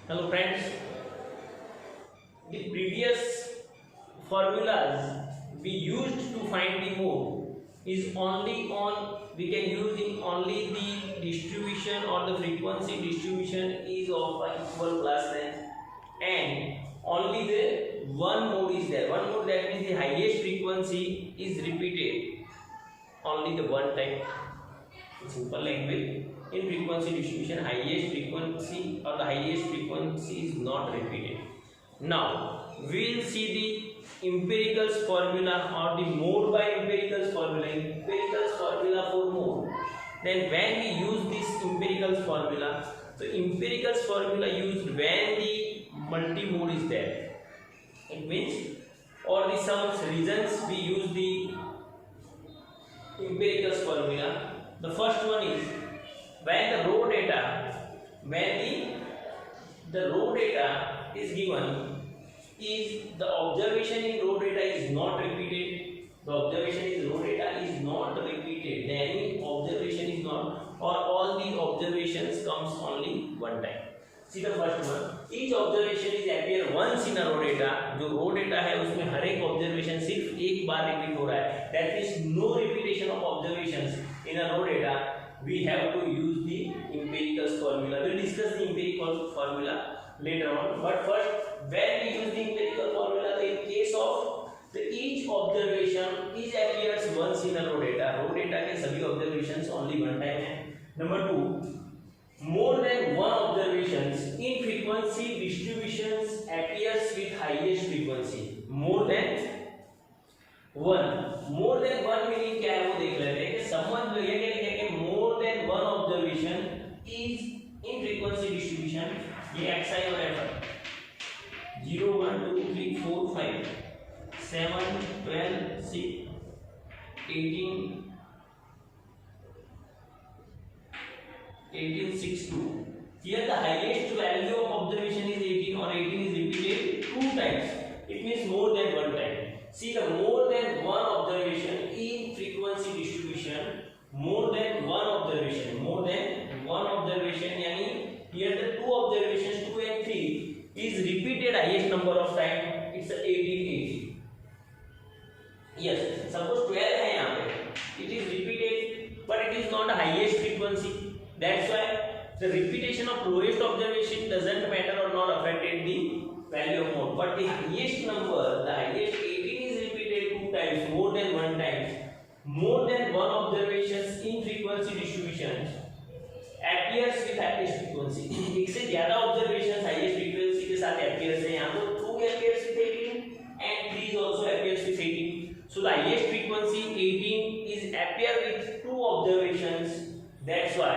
Hello friends, the previous formulas we used to find the mode is only on we can use in only the distribution or the frequency distribution is of equal class length and only the one mode is there. One mode, that means the highest frequency is repeated only the one time. In simple language, in frequency distribution, highest frequency or the highest frequency is not repeated. Now we will see the empirical formula or the mode by empirical formula. Empirical formula for mode. Then when we use this empirical formula, so empirical formula used when the multi-mode is there. It means or the some reasons we use the empirical formula. The first one is when the raw data, when the raw data is given, is the observation in raw data is not repeated. The observation is raw data is not repeated. Then observation is not, or all the observations comes only one time. See the first one. Each observation is appear once in a raw data. जो raw data है उसमें हर एक observation सिर्फ एक बार repeat हो रहा है. That means no repetition of observations in a raw data. We have to use the empirical formula. We'll discuss the empirical formula later on. But first, when we use the empirical formula, in case of the each observation is appears once in a raw data. Raw data के सभी observations only one time है. Number two. More than one observations in frequency distributions appears with highest frequency. More than one meaning क्या है वो देख लेते हैं कि समझ लो ये क्या है कि more than one observation is in frequency distribution. ये xi और fi 0 1 2 3 4 5 7 12 6 18 18 6 2. Here the highest value of observation is 18 or 18 is repeated two times. It means more than one time. See the more than one observation in frequency distribution. More than one observation यानी here the two observations 2 and 3 is repeated highest number of time. It's 18. Yes, suppose 12 है यहाँ पे. It is repeated but it is not the highest frequency. That's why the repetition of lowest observation doesn't matter or not affected the value of mode. But the highest number, the highest 18 is repeated two times, more than one time. More than one observations in frequency distribution appears with highest frequency. एक से ज़्यादा observations highest frequency के साथ appears है. यहाँ तो 2 appears with 18 and 3 also appears with 18. So the highest frequency 18 is appear with two observations. That's why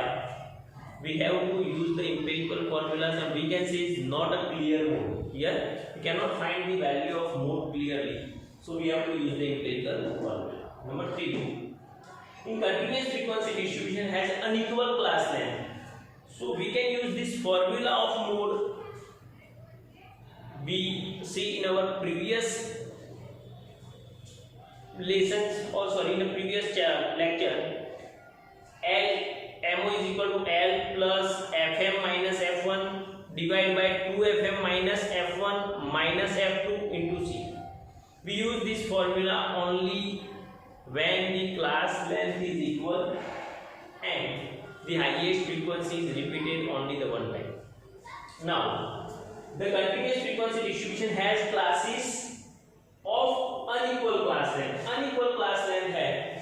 we have to use the empirical formulas and we can say it's not a clear mode. Here we cannot find the value of mode clearly. So we have to use the empirical formula. Number 3. In continuous frequency distribution has unequal class length. So we can use this formula of mode. We see in our previous lessons or sorry in the previous lecture. MO is equal to L plus Fm minus F1 divided by 2Fm minus F1 minus F2 into C. We use this formula only when the class length is equal and the highest frequency is repeated only the one time. Now, the continuous frequency distribution has classes of unequal class length. Unequal class length है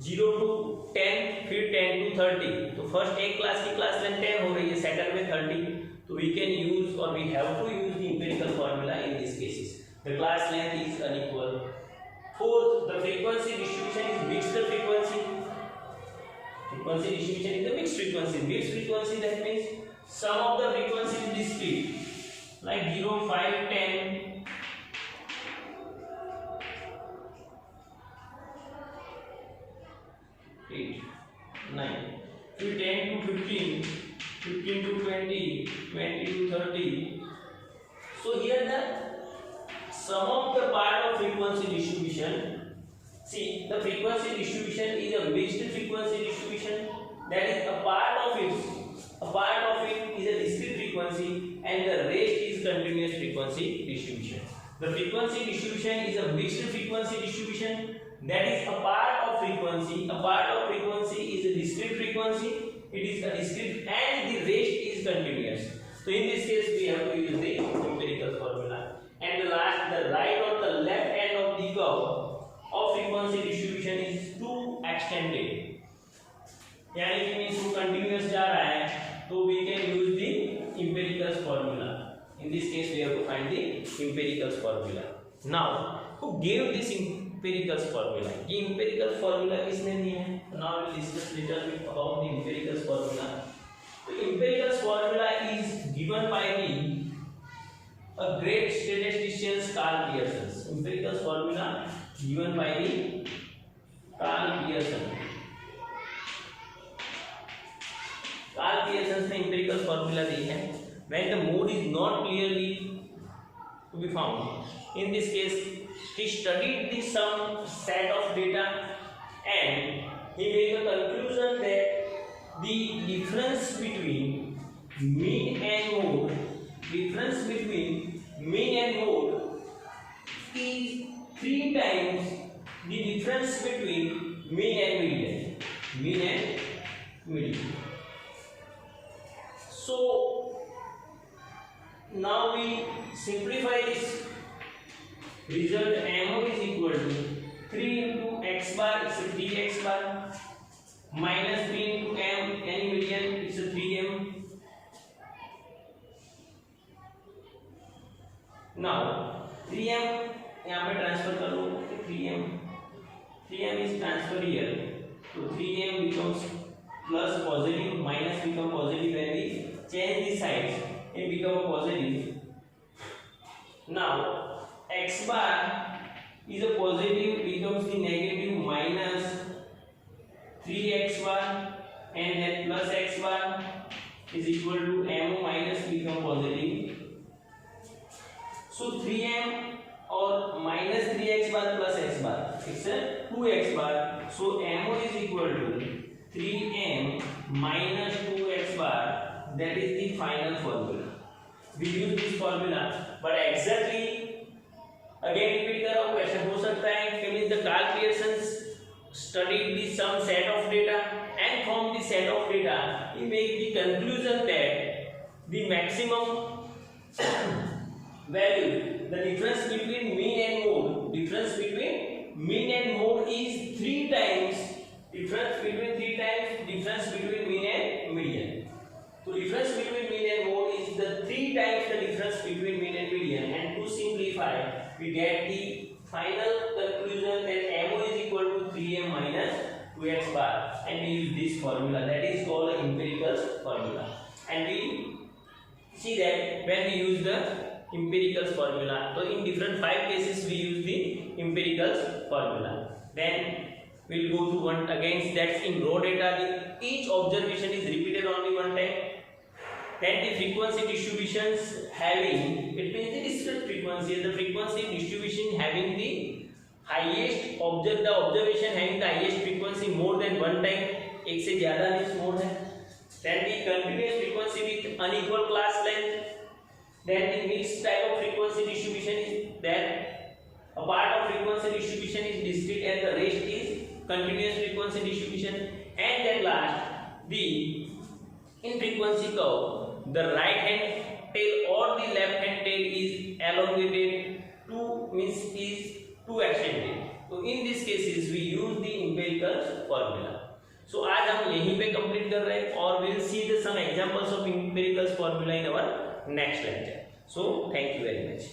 0 to 10 फिर 10 to 30. तो first एक class की class length 10 हो रही है, second में 30. तो we can use or we have to use the empirical formula in these cases. The class length is unequal. Fourth, the frequency distribution is mixed frequency. Frequency distribution is the mixed frequency. Mixed frequency, that means some of the frequency is discrete like 0, 5, 10. 8, 9, फिर 10 to 15, 15 to 20, 20 to 30. So here the sum of the part of frequency distribution. See, the frequency distribution is a mixed frequency distribution. That is a part of it is a discrete frequency. frequency and the rest is continuous frequency distribution. The frequency distribution is a mixed frequency distribution, that is a part of frequency. A part of frequency is a discrete frequency. It is a discrete and the rest is continuous. So in this case we have to use the empirical formula. And the last, the right or the left end of the curve of frequency distribution is too extended. यानी कि means वो continuous जा रहा है तो we can use the empirical formula. In this case we have to find the empirical formula. Now who gave this empirical formula? ये empirical formula किसने दी है? Now we will discuss little bit about the empirical formula. The empirical formula is given by a great statistician Carl Pearson. Empirical formula given by the Carl Pearson. Carl Pearson ने empirical formula दी है. When the mode is not clearly to be found, in this case he studied the some set of data and he made a conclusion that the difference between mean and mode is 3 times the difference between mean and median. So now we simplify this result. MO is equal to 3 into x bar, it's a 3x bar, minus 3 into m, any median, it's a 3m. Now 3m यहाँ पे transfer कर लो, 3m is transferred here, so 3m becomes plus positive, minus become positive when we change the sides, it become positive. Now x bar is a positive, becomes the negative, minus 3x bar and then plus x bar is equal to m minus become positive. So 3m or minus 3x bar plus x bar, it's a 2x bar. So MO is equal to 3m minus 2x bar, that is the final formula. We use this formula, but exactly again repeat करो, question हो सकता है कि means the Carl Pearson studied the some set of data and from the set of data he make the conclusion that the maximum value, the difference between mean and mode is 3 times difference between mean and median. So difference between mean and mode is the 3 times the difference between mean and median, and to simplify we get the final conclusion that MO is equal to 3m minus 2x bar, and we use this formula, that is called the empirical formula. And we see that when we use the empirical formula, so in different 5 cases we use the empirical formula. Then we will go to one against that in raw data each observation is repeated only one time. Then the frequency distributions having, it means the discrete frequency, the frequency distribution having the highest the observation having the highest frequency more than one time, एक से ज़्यादा means more than. Then the continuous frequency with unequal class length. Then the mixed type of frequency distribution is that a part of frequency distribution is discrete and the rest is continuous frequency distribution. And then last, the in frequency curve, the right hand tail or the left hand tail is elongated, is too extended. So in these cases we use the empirical formula. So आज हम यहीं पे complete कर रहे हैं और we'll see the some examples of empirical formula in our next lecture. So thank you very much.